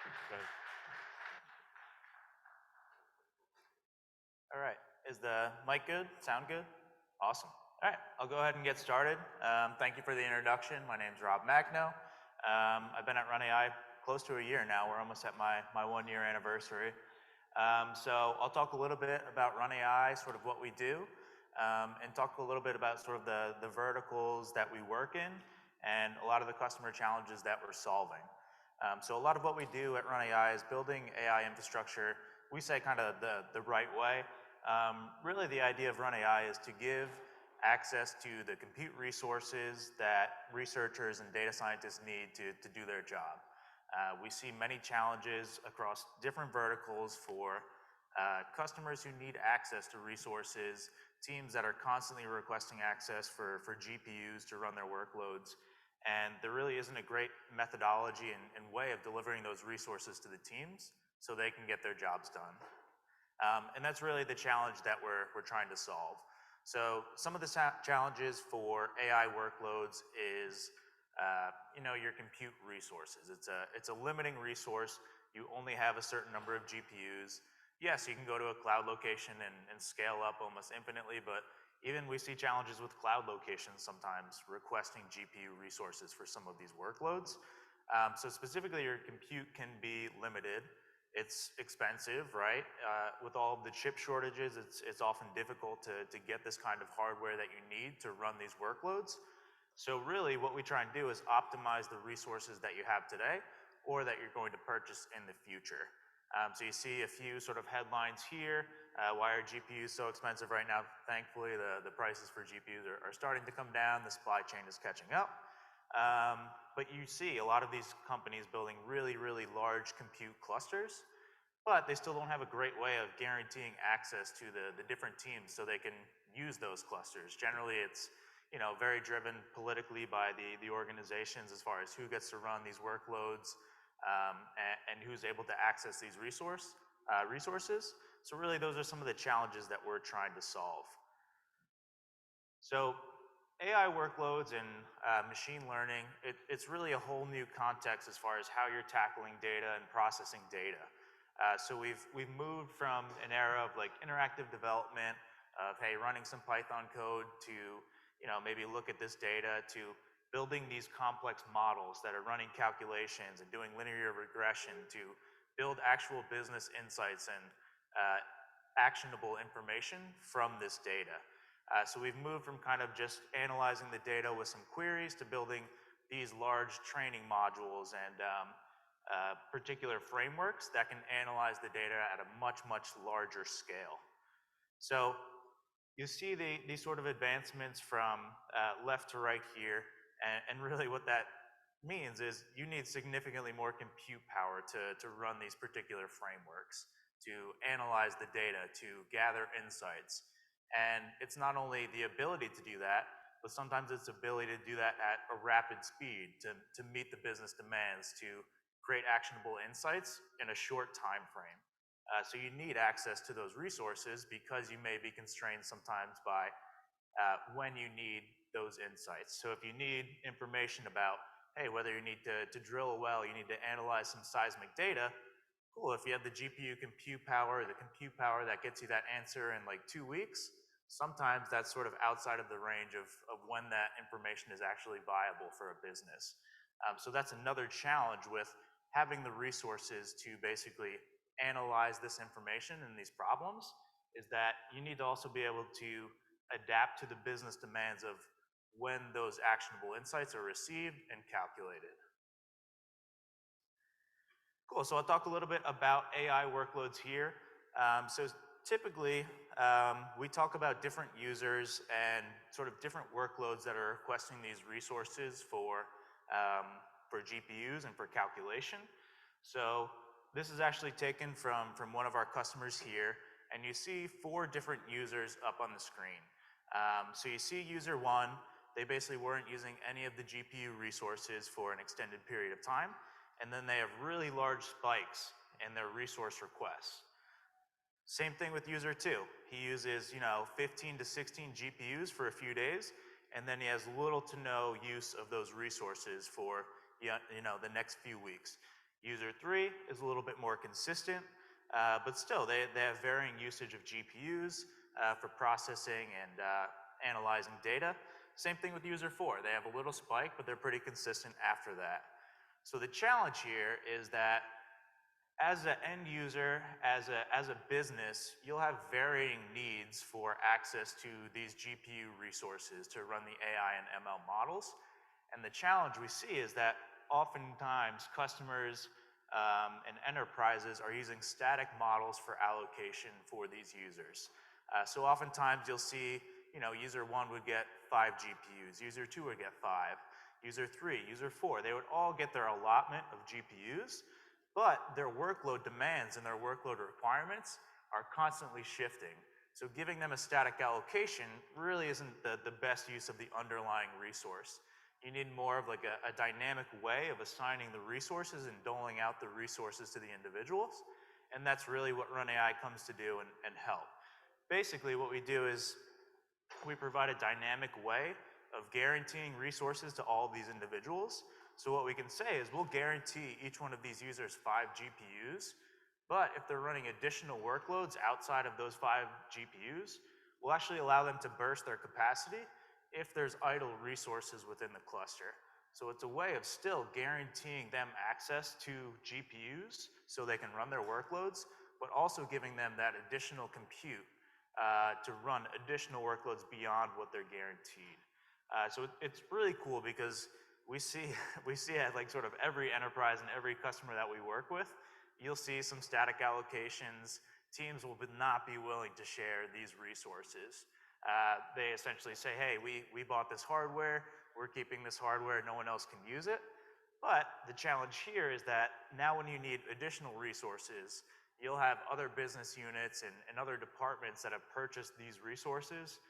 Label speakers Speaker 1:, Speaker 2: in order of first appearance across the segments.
Speaker 1: Good.
Speaker 2: All right, is the mic good? Sound good? Awesome. All right, I'll go ahead and get started. Thank you for the introduction. My name's Rob Magno. I've been at Run AI close to a year now. We're almost at my 1 year anniversary. So I'll talk a little bit about Run AI, sort of what we do, and talk a little bit about sort of the verticals that we work in and a lot of the customer challenges that we're solving. So a lot of what we do at Run AI is building AI infrastructure, we say kind of the right way. Really the idea of Run AI is to give access to the compute resources that researchers and data scientists need to do their job. We see many challenges across different verticals for customers who need access to resources, teams that are constantly requesting access for GPUs to run their workloads. And there really isn't a great methodology and way of delivering those resources to the teams so they can get their jobs done. And that's really the challenge that we're trying to solve. So some of the challenges for AI workloads is your compute resources. It's a limiting resource. You only have a certain number of GPUs. Yes, you can go to a cloud location and scale up almost infinitely, but even we see challenges with cloud locations sometimes requesting GPU resources for some of these workloads. So specifically, your compute can be limited. It's expensive, right? With all of the chip shortages, it's often difficult to get this kind of hardware that you need to run these workloads. So really what we try and do is optimize the resources that you have today or that you're going to purchase in the future. So you see a few sort of headlines here. Why are GPUs so expensive right now? Thankfully, the prices for GPUs are starting to come down. The supply chain is catching up. But you see a lot of these companies building really, really large compute clusters, but they still don't have a great way of guaranteeing access to the different teams so they can use those clusters. Generally, it's very driven politically by the organizations as far as who gets to run these workloads and who's able to access these resources. So really, those are some of the challenges that we're trying to solve. So AI workloads and machine learning, it's really a whole new context as far as how you're tackling data and processing data. So we've moved from an era of like interactive development of, hey, running some Python code to maybe look at this data to building these complex models that are running calculations and doing linear regression to build actual business insights and actionable information from this data. So we've moved from kind of just analyzing the data with some queries to building these large training modules and particular frameworks that can analyze the data at a much, much larger scale. So you see these sort of advancements from left to right here, and really what that means is you need significantly more compute power to run these particular frameworks, to analyze the data, to gather insights. And it's not only the ability to do that, but sometimes it's the ability to do that at a rapid speed to meet the business demands, to create actionable insights in a short time frame. So you need access to those resources because you may be constrained sometimes by when you need those insights. So if you need information about, hey, whether you need to drill a well, you need to analyze some seismic data, cool, if you have the GPU compute power, the compute power that gets you that answer in like 2 weeks, sometimes that's sort of outside of the range of when that information is actually viable for a business. So that's another challenge with having the resources to basically analyze this information and these problems, is that you need to also be able to adapt to the business demands of when those actionable insights are received and calculated. Cool, so I'll talk a little bit about AI workloads here. So typically, we talk about different users and sort of different workloads that are requesting these resources for GPUs and for calculation. So this is actually taken from one of our customers here, and you see 4 different users up on the screen. So you see user 1, they basically weren't using any of the GPU resources for an extended period of time, and then they have really large spikes in their resource requests. Same thing with user 2. He uses 15 to 16 GPUs for a few days, and then he has little to no use of those resources for the next few weeks. User 3 is a little bit more consistent, but still they have varying usage of GPUs for processing and analyzing data. Same thing with user 4. They have a little spike, but they're pretty consistent after that. So the challenge here is that as an end user, as a business, you'll have varying needs for access to these GPU resources to run the AI and ML models. And the challenge we see is that oftentimes customers and enterprises are using static models for allocation for these users. So oftentimes you'll see, user 1 would get 5 GPUs, user 2 would get 5, user 3, user 4. They would all get their allotment of GPUs, but their workload demands and their workload requirements are constantly shifting. So giving them a static allocation really isn't the best use of the underlying resource. You need more of like a dynamic way of assigning the resources and doling out the resources to the individuals. And that's really what Run AI comes to do and help. Basically, what we do is we provide a dynamic way of guaranteeing resources to all of these individuals. So what we can say is we'll guarantee each one of these users 5 GPUs, but if they're running additional workloads outside of those 5 GPUs, we'll actually allow them to burst their capacity if there's idle resources within the cluster. So it's a way of still guaranteeing them access to GPUs so they can run their workloads, but also giving them that additional compute to run additional workloads beyond what they're guaranteed. So it's really cool because we see at like sort of every enterprise and every customer that we work with, you'll see some static allocations. Teams will not be willing to share these resources. They essentially say, hey, we bought this hardware, we're keeping this hardware, no one else can use it. But the challenge here is that now when you need additional resources, you'll have other business units and other departments that have purchased these resources,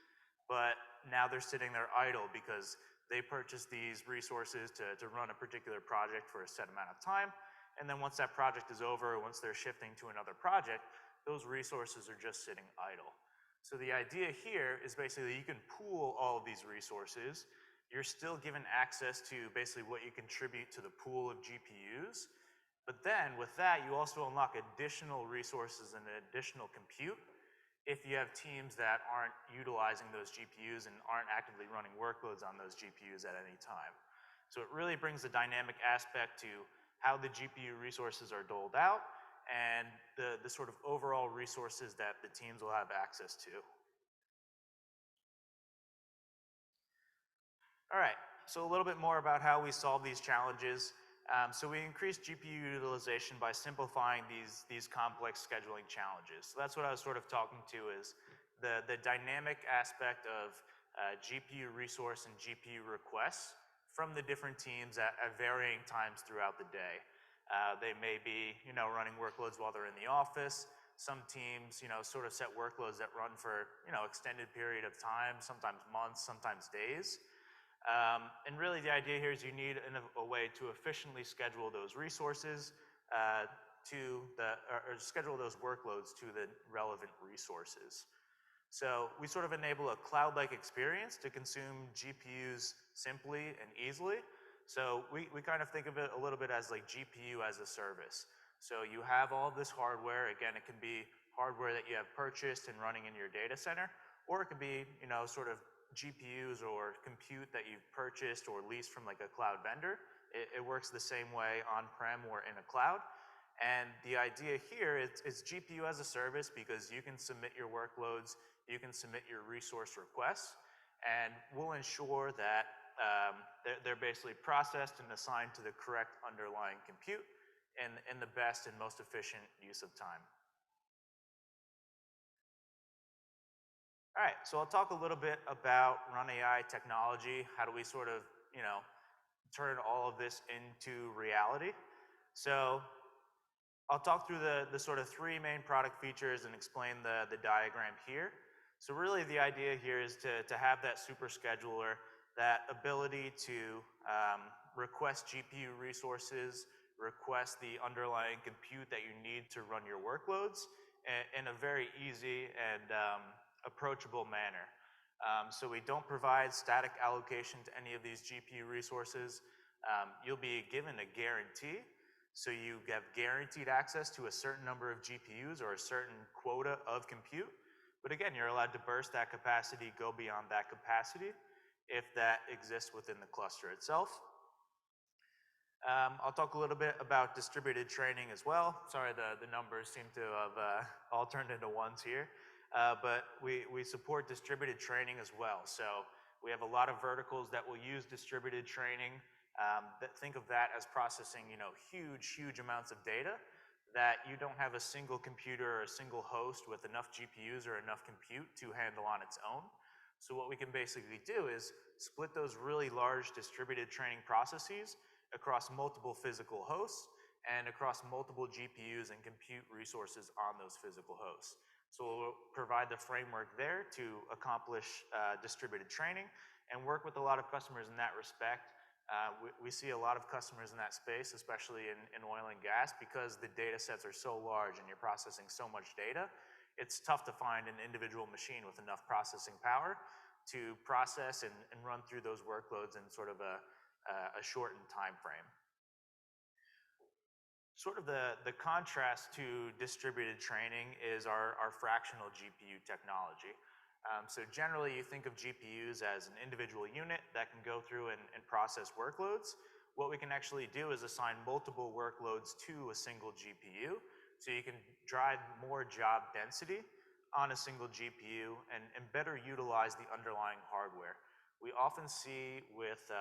Speaker 2: but now they're sitting there idle because they purchased these resources to run a particular project for a set amount of time. And then once that project is over, once they're shifting to another project, those resources are just sitting idle. So the idea here is basically you can pool all of these resources. You're still given access to basically what you contribute to the pool of GPUs. But then with that, you also unlock additional resources and additional compute if you have teams that aren't utilizing those GPUs and aren't actively running workloads on those GPUs at any time. So it really brings the dynamic aspect to how the GPU resources are doled out and the sort of overall resources that the teams will have access to. All right, so a little bit more about how we solve these challenges. So we increase GPU utilization by simplifying these complex scheduling challenges. So that's what I was sort of talking to is the dynamic aspect of GPU resource and GPU requests from the different teams at varying times throughout the day. They may be, running workloads while they're in the office. Some teams, sort of set workloads that run for, extended period of time, sometimes months, sometimes days. And really the idea here is you need a way to efficiently schedule those resources or schedule those workloads to the relevant resources. So we sort of enable a cloud-like experience to consume GPUs simply and easily. So we kind of think of it a little bit as like GPU as a service. So you have all this hardware. Again, it can be hardware that you have purchased and running in your data center, or it could be, sort of GPUs or compute that you've purchased or leased from like a cloud vendor. It works the same way on-prem or in a cloud. And the idea here is GPU as a service because you can submit your workloads, you can submit your resource requests, and we'll ensure that they're basically processed and assigned to the correct underlying compute in the best and most efficient use of time. All right, so I'll talk a little bit about Run AI technology. How do we sort of, turn all of this into reality? So I'll talk through the sort of 3 main product features and explain the diagram here. So really the idea here is to have that super scheduler, that ability to request GPU resources, request the underlying compute that you need to run your workloads in a very easy and approachable manner. So we don't provide static allocation to any of these GPU resources. You'll be given a guarantee. So you have guaranteed access to a certain number of GPUs or a certain quota of compute. But again, you're allowed to burst that capacity, go beyond that capacity if that exists within the cluster itself. I'll talk a little bit about distributed training as well. Sorry, the numbers seem to have all turned into ones here. But we support distributed training as well. So we have a lot of verticals that will use distributed training. Think of that as processing, huge amounts of data that you don't have a single computer or a single host with enough GPUs or enough compute to handle on its own. So what we can basically do is split those really large distributed training processes across multiple physical hosts and across multiple GPUs and compute resources on those physical hosts. So we'll provide the framework there to accomplish distributed training and work with a lot of customers in that respect. We see a lot of customers in that space, especially in oil and gas, because the data sets are so large and you're processing so much data. It's tough to find an individual machine with enough processing power to process and run through those workloads in sort of a shortened time frame. Sort of the contrast to distributed training is our fractional GPU technology. So generally you think of GPUs as an individual unit that can go through and process workloads. What we can actually do is assign multiple workloads to a single GPU, so you can drive more job density on a single GPU and better utilize the underlying hardware. We often see with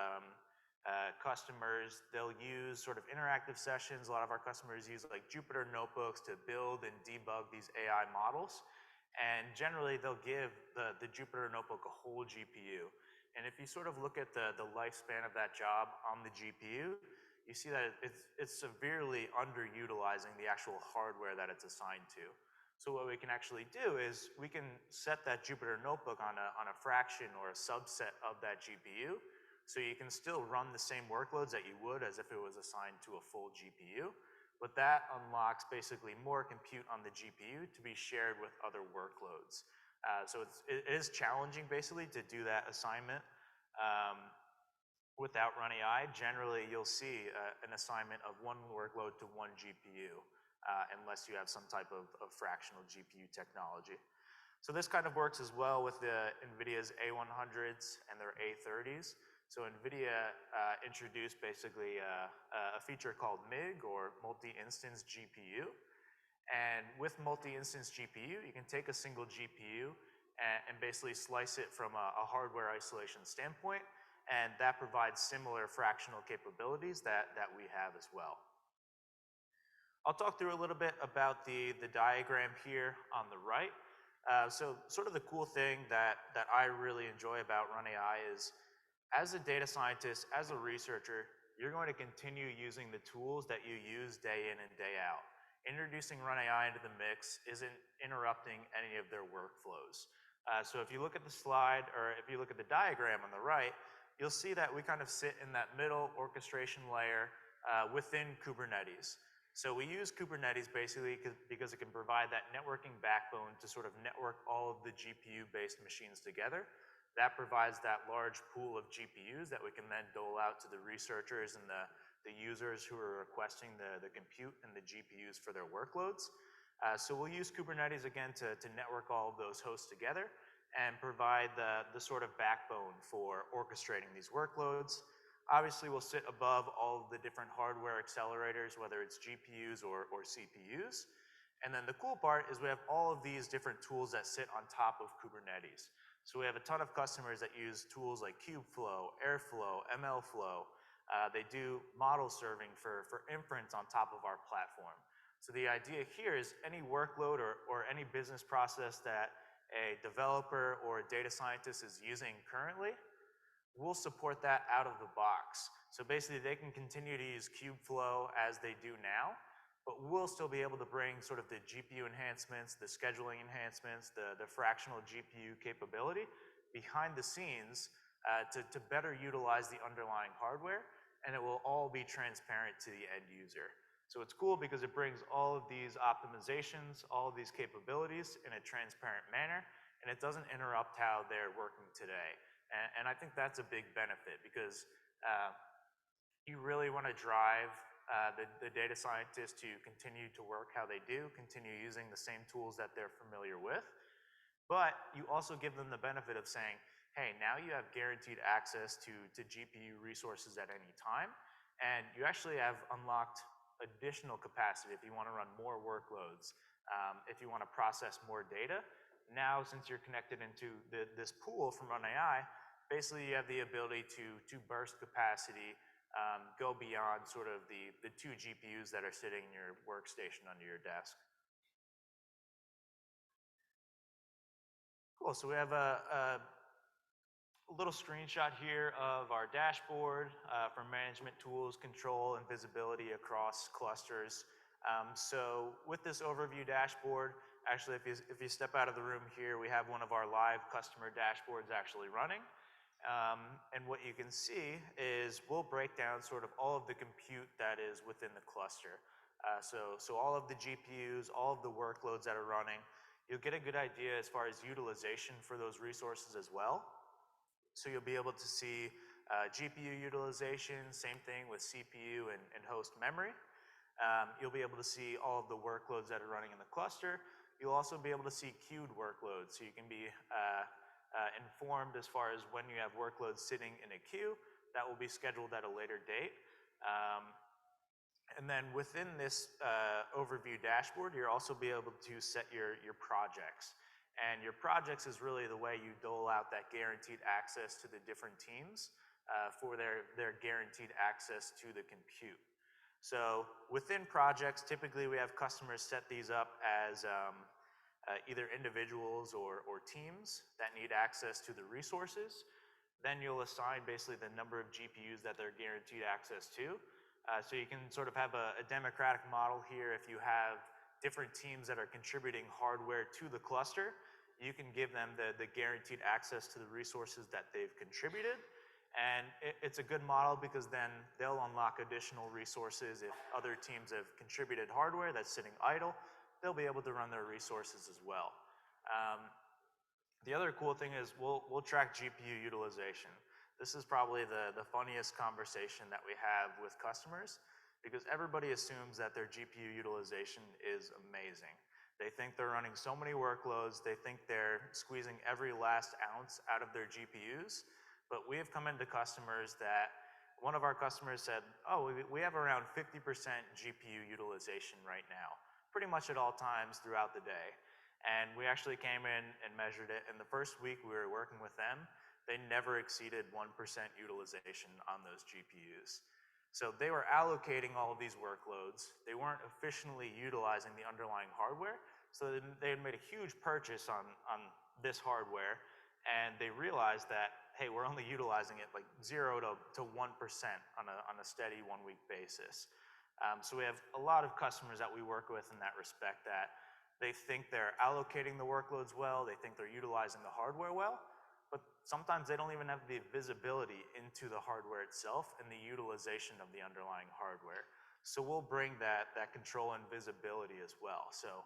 Speaker 2: customers, they'll use sort of interactive sessions. A lot of our customers use like Jupyter notebooks to build and debug these AI models. And generally, they'll give the Jupyter notebook a whole GPU. And if you sort of look at the lifespan of that job on the GPU, you see that it's severely underutilizing the actual hardware that it's assigned to. So what we can actually do is we can set that Jupyter notebook on a fraction or a subset of that GPU, so you can still run the same workloads that you would as if it was assigned to a full GPU. But that unlocks basically more compute on the GPU to be shared with other workloads. So it is challenging basically to do that assignment without RunAI. Generally, you'll see an assignment of one workload to one GPU unless you have some type of fractional GPU technology. So this kind of works as well with the NVIDIA's A100s and their A30s. So NVIDIA introduced basically a feature called MIG, or multi-instance GPU. And with multi-instance GPU, you can take a single GPU and basically slice it from a hardware isolation standpoint, and that provides similar fractional capabilities that we have as well. I'll talk through a little bit about the diagram here on the right. So sort of the cool thing that I really enjoy about RunAI is, as a data scientist, as a researcher, you're going to continue using the tools that you use day in and day out. Introducing RunAI into the mix isn't interrupting any of their workflows. So if you look at the slide, or if you look at the diagram on the right, you'll see that we kind of sit in that middle orchestration layer within Kubernetes. So we use Kubernetes basically because it can provide that networking backbone to sort of network all of the GPU-based machines together. That provides that large pool of GPUs that we can then dole out to the researchers and the users who are requesting the compute and the GPUs for their workloads. So we'll use Kubernetes again to network all of those hosts together and provide the sort of backbone for orchestrating these workloads. Obviously, we'll sit above all of the different hardware accelerators, whether it's GPUs or CPUs. And then the cool part is we have all of these different tools that sit on top of Kubernetes. So we have a ton of customers that use tools like Kubeflow, Airflow, MLflow. They do model serving for inference on top of our platform. So the idea here is any workload or any business process that a developer or a data scientist is using currently, we'll support that out of the box. So basically they can continue to use Kubeflow as they do now, but we'll still be able to bring sort of the GPU enhancements, the scheduling enhancements, the fractional GPU capability behind the scenes to better utilize the underlying hardware, and it will all be transparent to the end user. So it's cool because it brings all of these optimizations, all of these capabilities in a transparent manner, and it doesn't interrupt how they're working today. And I think that's a big benefit because you really want to drive the data scientists to continue to work how they do, continue using the same tools that they're familiar with. But you also give them the benefit of saying, hey, now you have guaranteed access to GPU resources at any time, and you actually have unlocked additional capacity if you want to run more workloads, if you want to process more data. Now, since you're connected into this pool from RunAI, basically you have the ability to burst capacity, go beyond sort of the 2 GPUs that are sitting in your workstation under your desk. Cool, so we have a little screenshot here of our dashboard for management tools, control, and visibility across clusters. So with this overview dashboard, actually if you step out of the room here, we have one of our live customer dashboards actually running. And what you can see is we'll break down sort of all of the compute that is within the cluster. So all of the GPUs, all of the workloads that are running, you'll get a good idea as far as utilization for those resources as well. So you'll be able to see GPU utilization, same thing with CPU and host memory. You'll be able to see all of the workloads that are running in the cluster. You'll also be able to see queued workloads, so you can be informed as far as when you have workloads sitting in a queue that will be scheduled at a later date. And then within this overview dashboard, you'll also be able to set your projects. And your projects is really the way you dole out that guaranteed access to the different teams for their guaranteed access to the compute. So within projects, typically we have customers set these up as either individuals or teams that need access to the resources. Then you'll assign basically the number of GPUs that they're guaranteed access to. So you can sort of have a democratic model here. If you have different teams that are contributing hardware to the cluster, you can give them the guaranteed access to the resources that they've contributed. And it's a good model because then they'll unlock additional resources. If other teams have contributed hardware that's sitting idle, they'll be able to run their resources as well. The other cool thing is we'll track GPU utilization. This is probably the funniest conversation that we have with customers because everybody assumes that their GPU utilization is amazing. They think they're running so many workloads, they think they're squeezing every last ounce out of their GPUs, but we have come into customers that one of our customers said, oh, we have around 50% GPU utilization right now, pretty much at all times throughout the day. And we actually came in and measured it, and the first week we were working with them, they never exceeded 1% utilization on those GPUs. So they were allocating all of these workloads. They weren't efficiently utilizing the underlying hardware. So they had made a huge purchase on this hardware, and they realized that, hey, we're only utilizing it like 0 to 1% on a steady 1-week basis. So we have a lot of customers that we work with in that respect that they think they're allocating the workloads well, they think they're utilizing the hardware well, but sometimes they don't even have the visibility into the hardware itself and the utilization of the underlying hardware. So we'll bring that control and visibility as well. So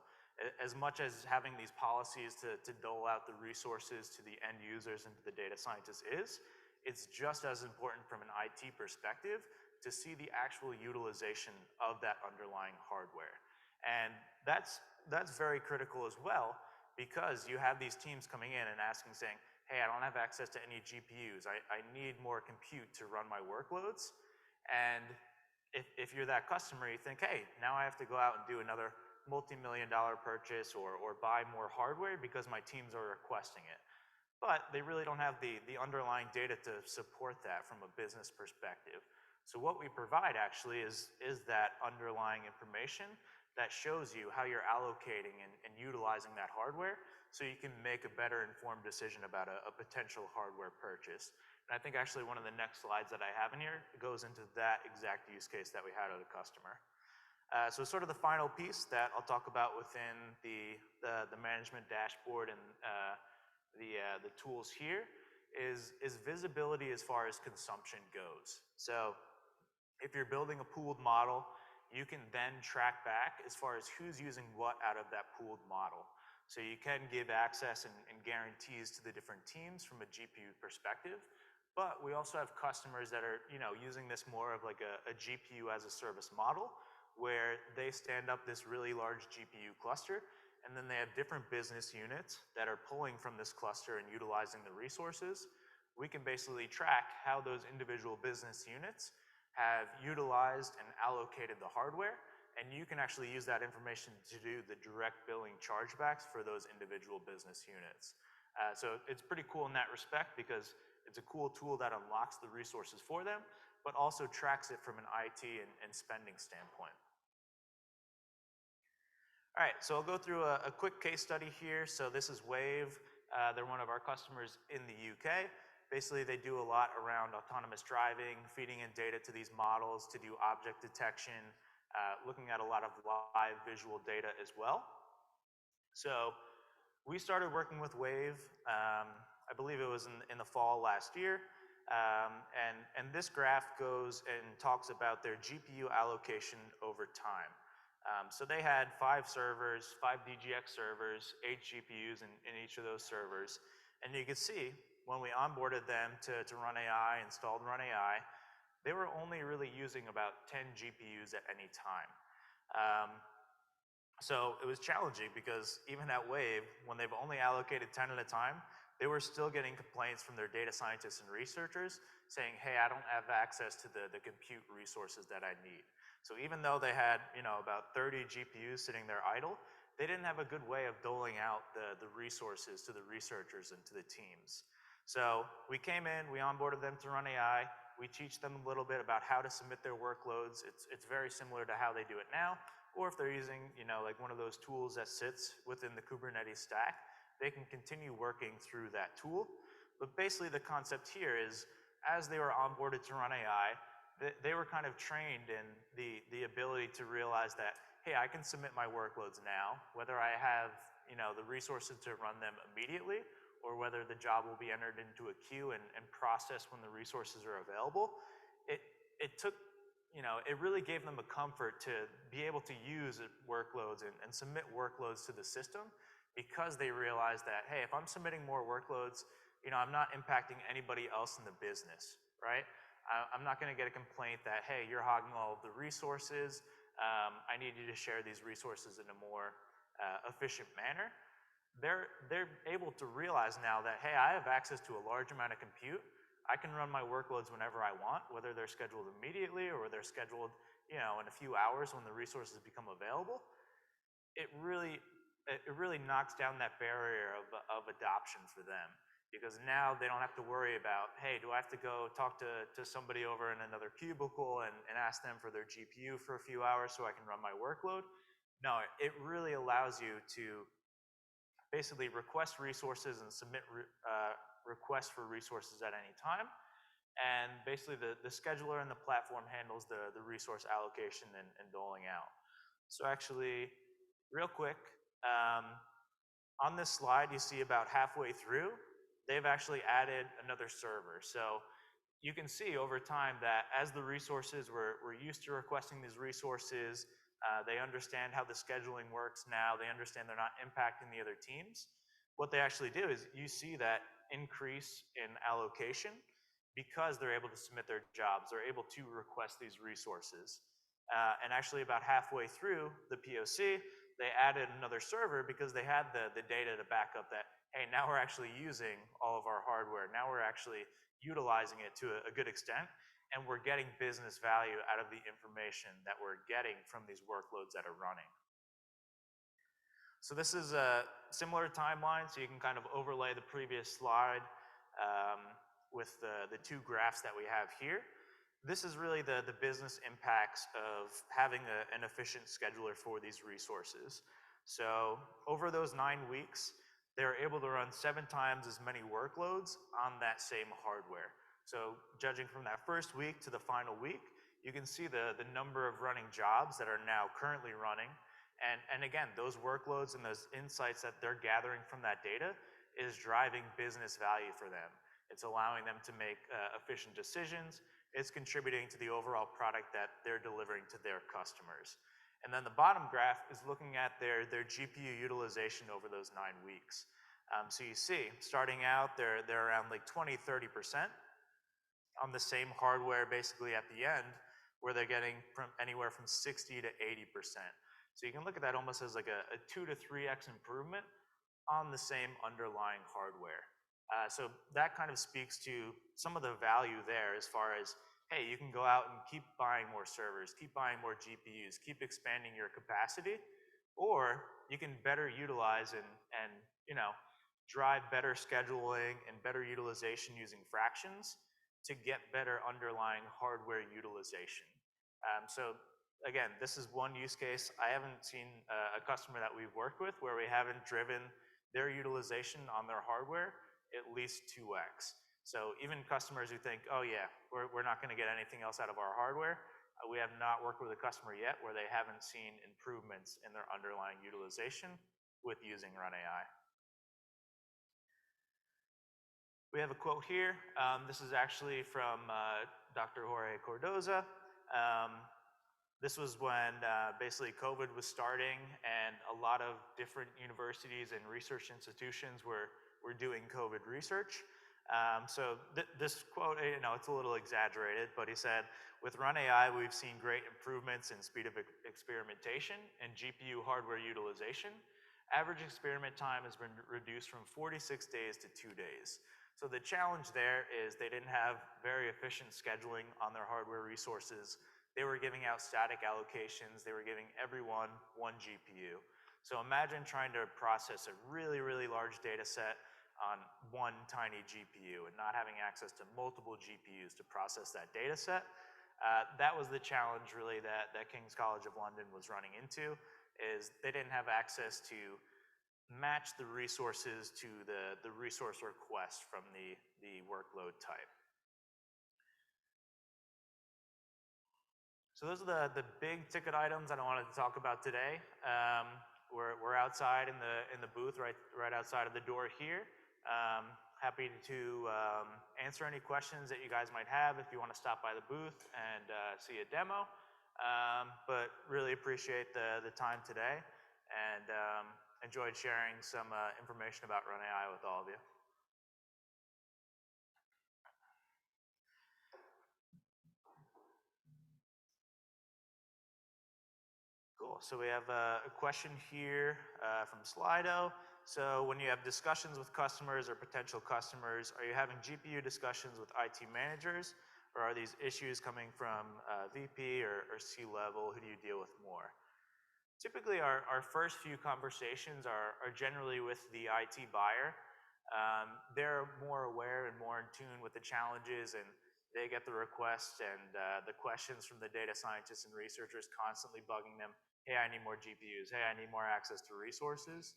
Speaker 2: as much as having these policies to dole out the resources to the end users and to the data scientists it's just as important from an IT perspective to see the actual utilization of that underlying hardware. And that's very critical as well because you have these teams coming in and asking, saying, hey, I don't have access to any GPUs. I need more compute to run my workloads. And if you're that customer, you think, hey, now I have to go out and do another multi-million-dollar purchase or buy more hardware because my teams are requesting it. But they really don't have the underlying data to support that from a business perspective. So what we provide actually is that underlying information that shows you how you're allocating and utilizing that hardware so you can make a better informed decision about a potential hardware purchase. And I think actually one of the next slides that I have in here goes into that exact use case that we had at a customer. So sort of the final piece that I'll talk about within the management dashboard and the tools here is visibility as far as consumption goes. So if you're building a pooled model, you can then track back as far as who's using what out of that pooled model. So you can give access and guarantees to the different teams from a GPU perspective. But we also have customers that are, using this more of like a GPU as a service model, where they stand up this really large GPU cluster, and then they have different business units that are pulling from this cluster and utilizing the resources. We can basically track how those individual business units have utilized and allocated the hardware, and you can actually use that information to do the direct billing chargebacks for those individual business units. So it's pretty cool in that respect, because it's a cool tool that unlocks the resources for them, but also tracks it from an IT and spending standpoint. All right, so I'll go through a quick case study here. So this is Wave. They're one of our customers in the UK. Basically, they do a lot around autonomous driving, feeding in data to these models to do object detection, looking at a lot of live visual data as well. So we started working with Wave, I believe it was in the fall last year. And this graph goes and talks about their GPU allocation over time. So they had 5 servers, 5 DGX servers, 8 GPUs in each of those servers. And you can see when we onboarded them to run AI, installed run AI, they were only really using about 10 GPUs at any time. So it was challenging, because even at Wave, when they've only allocated 10 at a time, they were still getting complaints from their data scientists and researchers saying, hey, I don't have access to the compute resources that I need. So even though they had about 30 GPUs sitting there idle, they didn't have a good way of doling out the resources to the researchers and to the teams. So we came in, we onboarded them to run AI. We teach them a little bit about how to submit their workloads. It's very similar to how they do it now. Or if they're using, like one of those tools that sits within the Kubernetes stack, they can continue working through that tool. But basically the concept here is, as they were onboarded to run AI, they were kind of trained in the ability to realize that, hey, I can submit my workloads now, whether I have, the resources to run them immediately, or whether the job will be entered into a queue and processed when the resources are available. It took, it really gave them a comfort to be able to use workloads and submit workloads to the system, because they realized that, hey, if I'm submitting more workloads, I'm not impacting anybody else in the business, right? I'm not going to get a complaint that, hey, you're hogging all of the resources. I need you to share these resources in a more efficient manner. They're able to realize now that, hey, I have access to a large amount of compute. I can run my workloads whenever I want, whether they're scheduled immediately or they're scheduled, in a few hours when the resources become available. It really knocks down that barrier of adoption for them, because now they don't have to worry about, hey, do I have to go talk to somebody over in another cubicle and ask them for their GPU for a few hours so I can run my workload? No, it really allows you to basically request resources and submit requests for resources at any time. And basically the scheduler and the platform handles the resource allocation and doling out. So actually, real quick, on this slide you see about halfway through, they've actually added another server. So you can see over time that as the resources were used to requesting these resources, they understand how the scheduling works now, they understand they're not impacting the other teams. What they actually do is you see that increase in allocation, because they're able to submit their jobs, they're able to request these resources. And actually about halfway through the POC, they added another server because they had the data to back up that, hey, now we're actually using all of our hardware. Now we're actually utilizing it to a good extent, and we're getting business value out of the information that we're getting from these workloads that are running. So this is a similar timeline, so you can kind of overlay the previous slide with the 2 graphs that we have here. This is really the business impacts of having an efficient scheduler for these resources. So over those 9 weeks, they're able to run 7 times as many workloads on that same hardware. So judging from that first week to the final week, you can see the number of running jobs that are now currently running. And again, those workloads and those insights that they're gathering from that data is driving business value for them. It's allowing them to make efficient decisions. It's contributing to the overall product that they're delivering to their customers. And then the bottom graph is looking at their GPU utilization over those 9 weeks. So you see, starting out, they're around like 20-30%. on the same hardware basically at the end, where they're getting from anywhere from 60 to 80%. So you can look at that almost as like a 2 to 3x improvement on the same underlying hardware. So that kind of speaks to some of the value there as far as, hey, you can go out and keep buying more servers, keep buying more GPUs, keep expanding your capacity, or you can better utilize and you know, drive better scheduling and better utilization using fractions to get better underlying hardware utilization. So again, this is one use case. I haven't seen a customer that we've worked with where we haven't driven their utilization on their hardware at least 2x. So even customers who think, oh yeah, we're not going to get anything else out of our hardware, we have not worked with a customer yet where they haven't seen improvements in their underlying utilization with using Run AI. We have a quote here. This is actually from Dr. Jorge Cordoza. This was when basically COVID was starting and a lot of different universities and research institutions were doing COVID research. So this quote, you know, it's a little exaggerated, but he said, with Run AI, we've seen great improvements in speed of experimentation and GPU hardware utilization. Average experiment time has been reduced from 46 days to 2 days. So the challenge there is they didn't have very efficient scheduling on their hardware resources. They were giving out static allocations. They were giving everyone one GPU. So imagine trying to process a really, really large data set on one tiny GPU and not having access to multiple GPUs to process that data set. That was the challenge really that King's College of London was running into, is they didn't have access to match the resources to the resource request from the workload type. So those are the big ticket items that I wanted to talk about today. We're outside in the booth right outside of the door here. Happy to answer any questions that you guys might have if you want to stop by the booth and see a demo. But really appreciate the time today and enjoyed sharing some information about Run AI with all of you. Cool. So we have a question here from Slido. So when you have discussions with customers or potential customers, are you having GPU discussions with IT managers, or are these issues coming from VP or C-level? Who do you deal with more? Typically, our first few conversations are generally with the IT buyer. They're more aware and more in tune with the challenges, and they get the requests and the questions from the data scientists and researchers constantly bugging them. Hey, I need more GPUs. Hey, I need more access to resources.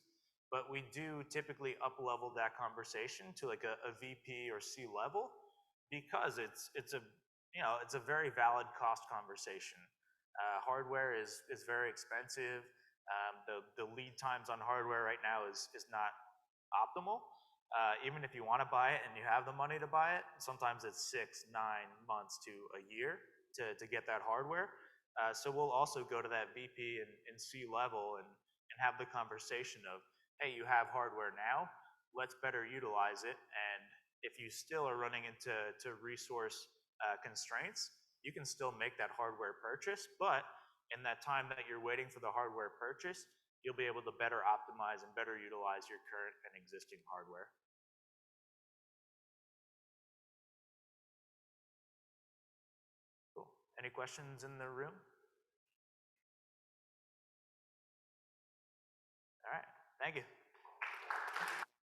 Speaker 2: But we do typically up-level that conversation to like a VP or C-level because it's a very valid cost conversation. Hardware is very expensive. The lead times on hardware right now is not optimal. Even if you want to buy it and you have the money to buy it, sometimes it's 6, 9 months to a year to get that hardware. So we'll also go to that VP and C-level and have the conversation of, hey, you have hardware now, let's better utilize it. And if you still are running into resource constraints, you can still make that hardware purchase, but in that time that you're waiting for the hardware purchase, you'll be able to better optimize and better utilize your current and existing hardware. Cool. Any questions in the room? All right, thank you.